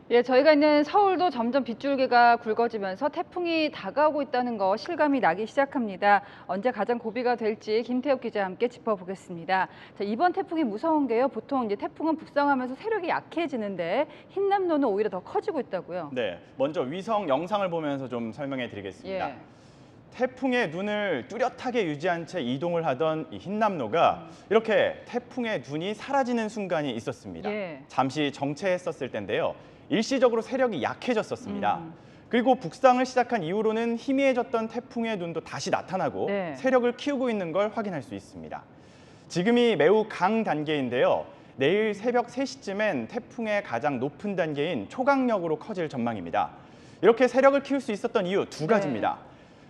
예, 저희가 있는 서울도 점점 빗줄기가 굵어지면서 태풍이 다가오고 있다는 거 실감이 나기 시작합니다. 언제 가장 고비가 될지 김태욱 기자와 함께 짚어보겠습니다. 자, 이번 태풍이 무서운 게요. 보통 이제 태풍은 북상하면서 세력이 약해지는데 흰남노는 오히려 더 커지고 있다고요. 네, 먼저 위성 영상을 보면서 좀 설명해 드리겠습니다. 예. 태풍의 눈을 뚜렷하게 유지한 채 이동을 하던 이 흰남노가 이렇게 태풍의 눈이 사라지는 순간이 있었습니다. 예. 잠시 정체했었을 텐데요. 일시적으로 세력이 약해졌었습니다. 그리고 북상을 시작한 이후로는 희미해졌던 태풍의 눈도 다시 나타나고 네. 세력을 키우고 있는 걸 확인할 수 있습니다. 지금이 매우 강 단계인데요. 내일 새벽 3시쯤엔 태풍의 가장 높은 단계인 초강력으로 커질 전망입니다. 이렇게 세력을 키울 수 있었던 이유 두 가지입니다.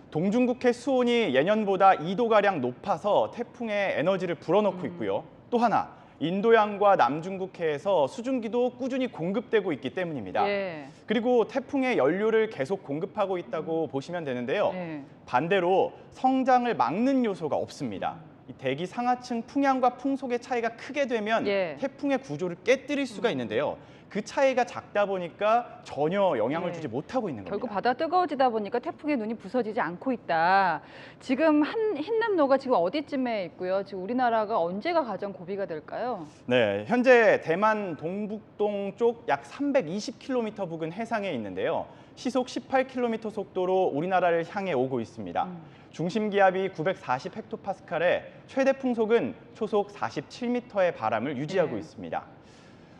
동중국해 수온이 예년보다 2도가량 높아서 태풍의 에너지를 불어넣고 있고요. 또 하나, 인도양과 남중국해에서 수증기도 꾸준히 공급되고 있기 때문입니다. 예. 그리고 태풍의 연료를 계속 공급하고 있다고 보시면 되는데요. 네. 반대로 성장을 막는 요소가 없습니다. 이 대기 상하층 풍향과 풍속의 차이가 크게 되면 예. 태풍의 구조를 깨뜨릴 수가 있는데요. 그 차이가 작다 보니까 전혀 영향을 예. 주지 못하고 있는 결국 겁니다. 바다 뜨거워지다 보니까 태풍의 눈이 부서지지 않고 있다. 지금 흰남노가 지금 어디쯤에 있고요? 지금 우리나라가 언제가 가장 고비가 될까요? 네, 현재 대만 동북동 쪽 약 320km 부근 해상에 있는데요. 시속 18km 속도로 우리나라를 향해 오고 있습니다. 중심 기압이 940헥토파스칼에 최대 풍속은 초속 47m의 바람을 유지하고 네. 있습니다.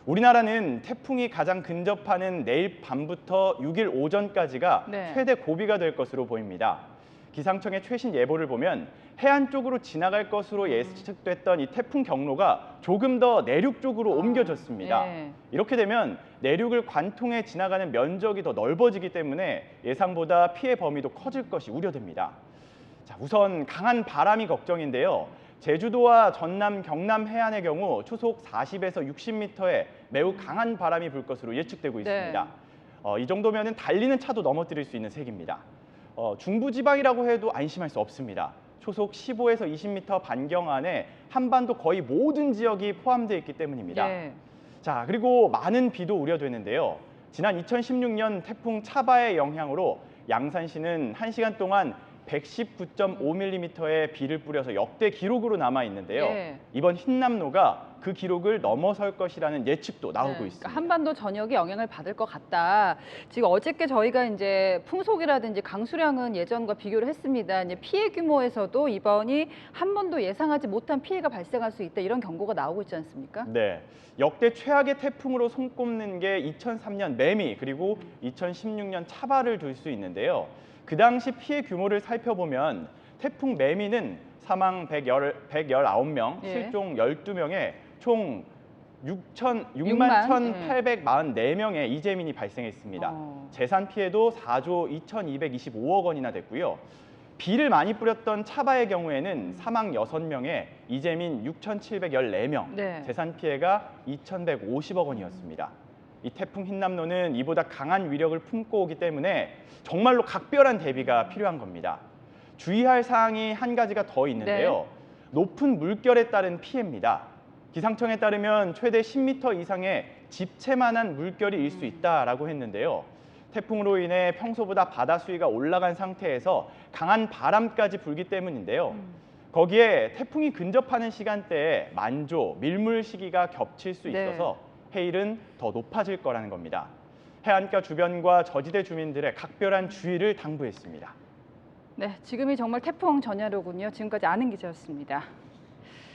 우리나라는 태풍이 가장 근접하는 내일 밤부터 6일 오전까지가 네. 최대 고비가 될 것으로 보입니다. 기상청의 최신 예보를 보면 해안 쪽으로 지나갈 것으로 예측됐던 이 태풍 경로가 조금 더 내륙 쪽으로 옮겨졌습니다. 예. 이렇게 되면 내륙을 관통해 지나가는 면적이 더 넓어지기 때문에 예상보다 피해 범위도 커질 것이 우려됩니다. 자, 우선 강한 바람이 걱정인데요. 제주도와 전남, 경남 해안의 경우 초속 40에서 60m의 매우 강한 바람이 불 것으로 예측되고 있습니다. 이 정도면 달리는 차도 넘어뜨릴 수 있는 색입니다. 중부지방이라고 해도 안심할 수 없습니다. 초속 15에서 20m 반경 안에 한반도 거의 모든 지역이 포함되어 있기 때문입니다. 예. 자, 그리고 많은 비도 우려되는데요. 지난 2016년 태풍 차바의 영향으로 양산시는 1시간 동안 119.5mm의 비를 뿌려서 역대 기록으로 남아 있는데요. 예. 이번 흰남노가 그 기록을 넘어설 것이라는 예측도 나오고 그러니까 있습니다. 한반도 전역이 영향을 받을 것 같다. 지금 어저께 저희가 이제 풍속이라든지 강수량은 예전과 비교를 했습니다. 이제 피해 규모에서도 이번이 한 번도 예상하지 못한 피해가 발생할 수 있다. 이런 경고가 나오고 있지 않습니까? 네, 역대 최악의 태풍으로 손꼽는 게 2003년 매미 그리고 2016년 차바를 둘 수 있는데요. 그 당시 피해 규모를 살펴보면 태풍 매미는 사망 119명, 예. 실종 12명에 총 6만 1,844명의 이재민이 발생했습니다. 재산 피해도 4조 2,225억 원이나 됐고요. 비를 많이 뿌렸던 차바의 경우에는 사망 6명에 이재민 6,714명, 네. 재산 피해가 2,150억 원이었습니다. 이 태풍 흰남노는 이보다 강한 위력을 품고 오기 때문에 정말로 각별한 대비가 필요한 겁니다. 주의할 사항이 한 가지가 더 있는데요. 높은 물결에 따른 피해입니다. 기상청에 따르면 최대 10m 이상의 집채만한 물결이 일 수 있다라고 했는데요. 태풍으로 인해 평소보다 바다 수위가 올라간 상태에서 강한 바람까지 불기 때문인데요. 거기에 태풍이 근접하는 시간대에 만조, 밀물 시기가 겹칠 수 있어서 해일은 더 높아질 거라는 겁니다. 해안가 주변과 저지대 주민들의 각별한 주의를 당부했습니다. 네, 지금이 정말 태풍 전야로군요. 지금까지 아는 기자였습니다.